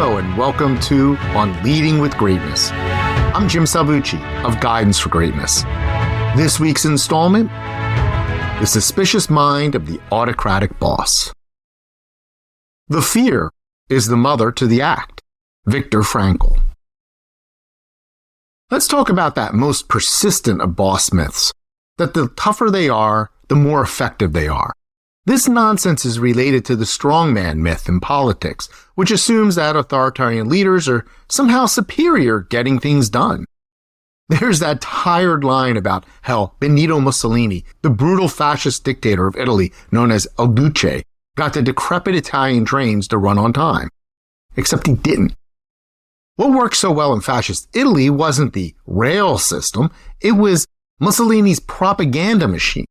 Hello and welcome to On Leading with Greatness. I'm Jim Salvucci of Guidance for Greatness. This week's installment, The Suspicious Mind of the Autocratic Boss. The fear is the mother to the act. Viktor Frankl. Let's talk about that most persistent of boss myths, that the tougher they are, the more effective they are. This nonsense is related to the strongman myth in politics, which assumes that authoritarian leaders are somehow superior at getting things done. There's that tired line about how Benito Mussolini, the brutal fascist dictator of Italy known as Il Duce, got the decrepit Italian trains to run on time. Except he didn't. What worked so well in fascist Italy wasn't the rail system, it was Mussolini's propaganda machine.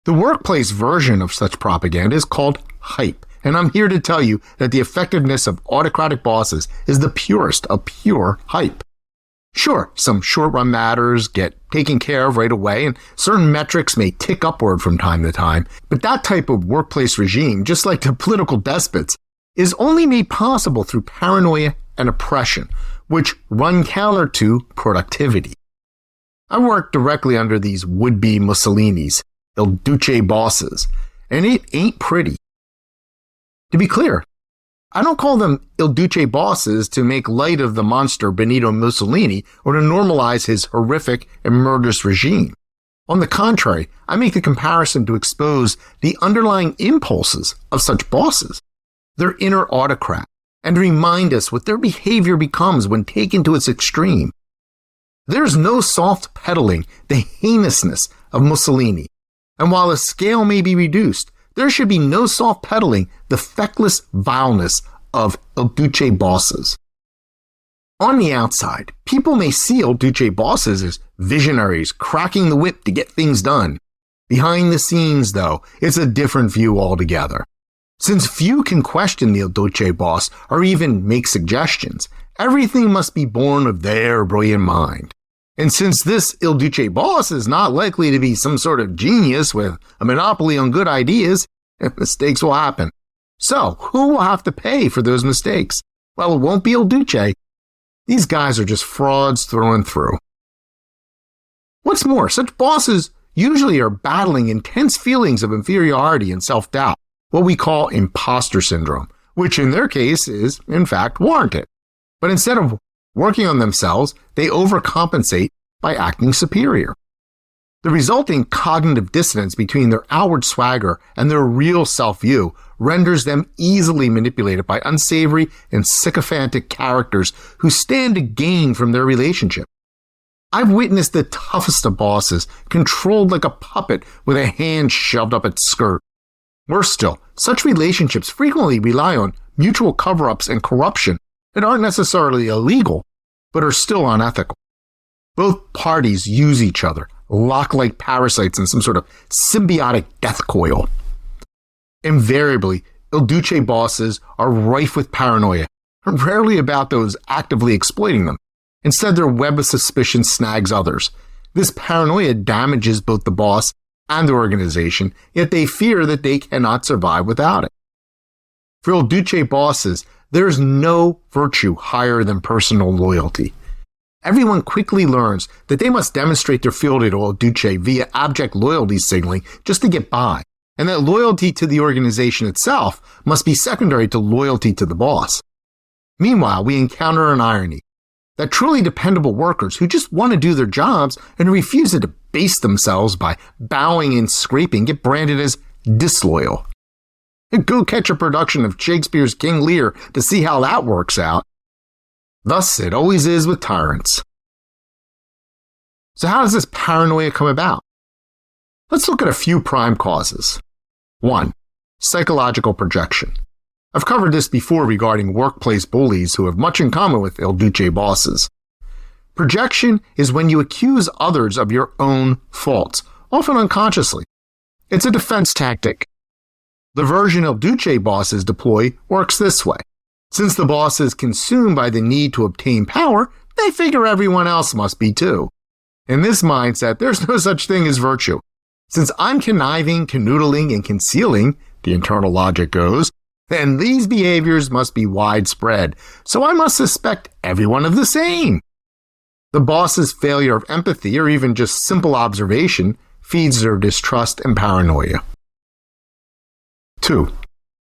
The workplace version of such propaganda is called hype, and I'm here to tell you that the effectiveness of autocratic bosses is the purest of pure hype. Sure, some short-run matters get taken care of right away, and certain metrics may tick upward from time to time, but that type of workplace regime, just like the political despots, is only made possible through paranoia and oppression, which run counter to productivity. I worked directly under these would-be Mussolinis, Il Duce bosses, and it ain't pretty. To be clear, I don't call them Il Duce bosses to make light of the monster Benito Mussolini or to normalize his horrific and murderous regime. On the contrary, I make the comparison to expose the underlying impulses of such bosses, their inner autocrat, and remind us what their behavior becomes when taken to its extreme. There's no soft peddling the heinousness of Mussolini. And while the scale may be reduced, there should be no soft peddling the feckless vileness of Il Duce bosses. On the outside, people may see Il Duce bosses as visionaries cracking the whip to get things done. Behind the scenes, though, it's a different view altogether. Since few can question the Il Duce boss or even make suggestions, everything must be born of their brilliant mind. And since this Il Duce boss is not likely to be some sort of genius with a monopoly on good ideas, mistakes will happen. So, who will have to pay for those mistakes? Well, it won't be Il Duce. These guys are just frauds through and through. What's more, such bosses usually are battling intense feelings of inferiority and self-doubt, what we call imposter syndrome, which in their case is, in fact, warranted. But instead of working on themselves, they overcompensate by acting superior. The resulting cognitive dissonance between their outward swagger and their real self-view renders them easily manipulated by unsavory and sycophantic characters who stand to gain from their relationship. I've witnessed the toughest of bosses controlled like a puppet with a hand shoved up its skirt. Worse still, such relationships frequently rely on mutual cover-ups and corruption that aren't necessarily illegal, but are still unethical. Both parties use each other, lock like parasites in some sort of symbiotic death coil. Invariably, Il Duce bosses are rife with paranoia, rarely about those actively exploiting them. Instead, their web of suspicion snags others. This paranoia damages both the boss and the organization, yet they fear that they cannot survive without it. For Il Duce bosses, there is no virtue higher than personal loyalty. Everyone quickly learns that they must demonstrate their fealty to Il Duce via abject loyalty signaling just to get by, and that loyalty to the organization itself must be secondary to loyalty to the boss. Meanwhile, we encounter an irony, that truly dependable workers who just want to do their jobs and refuse to debase themselves by bowing and scraping get branded as disloyal. Go catch a production of Shakespeare's King Lear to see how that works out. Thus it always is with tyrants. So how does this paranoia come about? Let's look at a few prime causes. 1. Psychological projection. I've covered this before regarding workplace bullies who have much in common with Il Duce bosses. Projection is when you accuse others of your own faults, often unconsciously. It's a defense tactic. The version Il Duce bosses deploy works this way. Since the boss is consumed by the need to obtain power, they figure everyone else must be too. In this mindset, there's no such thing as virtue. Since I'm conniving, canoodling, and concealing, the internal logic goes, then these behaviors must be widespread, so I must suspect everyone of the same. The boss's failure of empathy or even just simple observation feeds their distrust and paranoia. 2.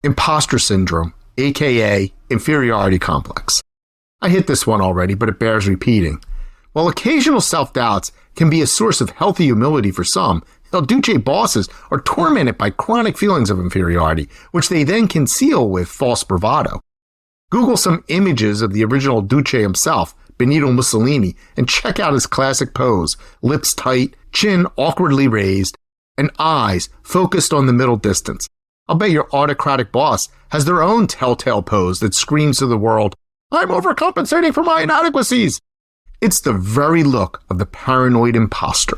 Imposter syndrome, aka inferiority complex. I hit this one already, but it bears repeating. While occasional self-doubts can be a source of healthy humility for some, El Duce bosses are tormented by chronic feelings of inferiority, which they then conceal with false bravado. Google some images of the original Duce himself, Benito Mussolini, and check out his classic pose, lips tight, chin awkwardly raised, and eyes focused on the middle distance. I'll bet your autocratic boss has their own telltale pose that screams to the world, "I'm overcompensating for my inadequacies." It's the very look of the paranoid imposter.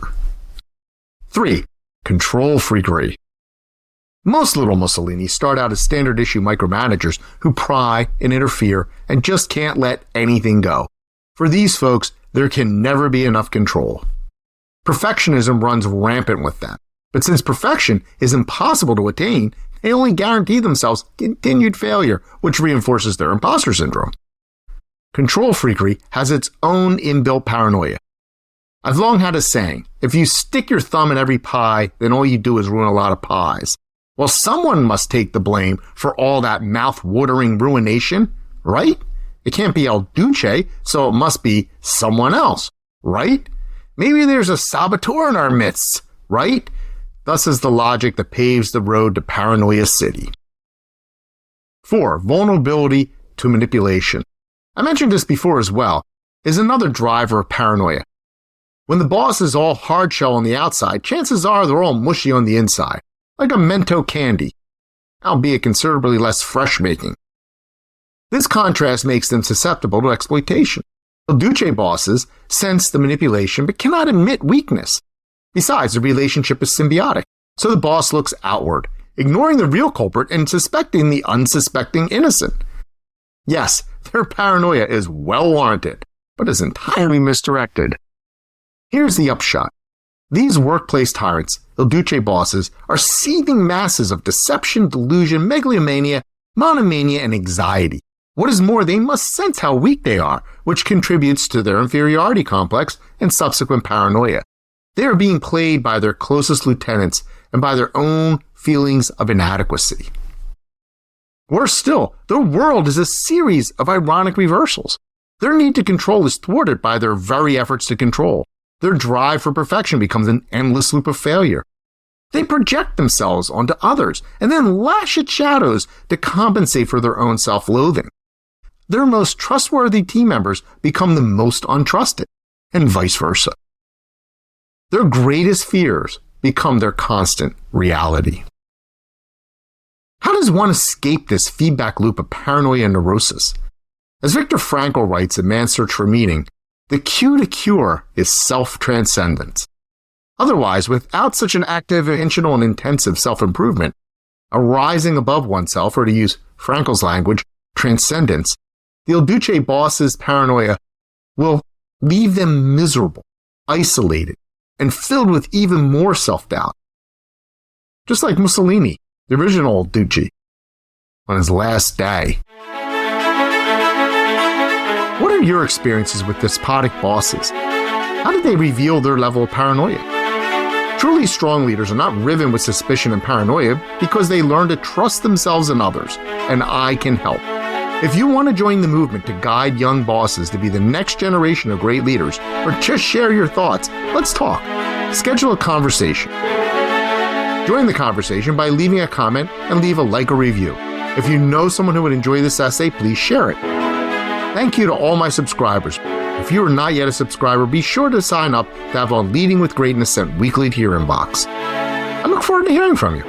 3. Control freakery. Most little Mussolini start out as standard issue micromanagers who pry and interfere and just can't let anything go. For these folks, there can never be enough control. Perfectionism runs rampant with them. But since perfection is impossible to attain, they only guarantee themselves continued failure, which reinforces their imposter syndrome. Control freakery has its own inbuilt paranoia. I've long had a saying, if you stick your thumb in every pie, then all you do is ruin a lot of pies. Well, someone must take the blame for all that mouth-watering ruination, right? It can't be El Duce, so it must be someone else, right? Maybe there's a saboteur in our midst, right? Thus is the logic that paves the road to Paranoia City. 4. Vulnerability to manipulation. I mentioned this before as well, is another driver of paranoia. When the boss is all hard shell on the outside, chances are they're all mushy on the inside, like a Mento candy, albeit considerably less fresh-making. This contrast makes them susceptible to exploitation. El Duce bosses sense the manipulation but cannot admit weakness. Besides, the relationship is symbiotic, so the boss looks outward, ignoring the real culprit and suspecting the unsuspecting innocent. Yes, their paranoia is well warranted, but is entirely misdirected. Here's the upshot. These workplace tyrants, El Duce bosses, are seething masses of deception, delusion, megalomania, monomania, and anxiety. What is more, they must sense how weak they are, which contributes to their inferiority complex and subsequent paranoia. They are being played by their closest lieutenants and by their own feelings of inadequacy. Worse still, their world is a series of ironic reversals. Their need to control is thwarted by their very efforts to control. Their drive for perfection becomes an endless loop of failure. They project themselves onto others and then lash at shadows to compensate for their own self-loathing. Their most trustworthy team members become the most untrusted, and vice versa. Their greatest fears become their constant reality. How does one escape this feedback loop of paranoia and neurosis? As Viktor Frankl writes in Man's Search for Meaning, the cue to cure is self-transcendence. Otherwise, without such an active, intentional, and intensive self-improvement, a rising above oneself, or to use Frankl's language, transcendence, the El Duce boss's paranoia will leave them miserable, isolated, and filled with even more self-doubt. Just like Mussolini, the original El Duce, on his last day. What are your experiences with despotic bosses? How did they reveal their level of paranoia? Truly strong leaders are not riven with suspicion and paranoia because they learn to trust themselves and others, and I can help. If you want to join the movement to guide young bosses to be the next generation of great leaders, or just share your thoughts, let's talk. Schedule a conversation. Join the conversation by leaving a comment and leave a like or review. If you know someone who would enjoy this essay, please share it. Thank you to all my subscribers. If you are not yet a subscriber, be sure to sign up to have on Leading with Greatness sent weekly to your inbox. I look forward to hearing from you.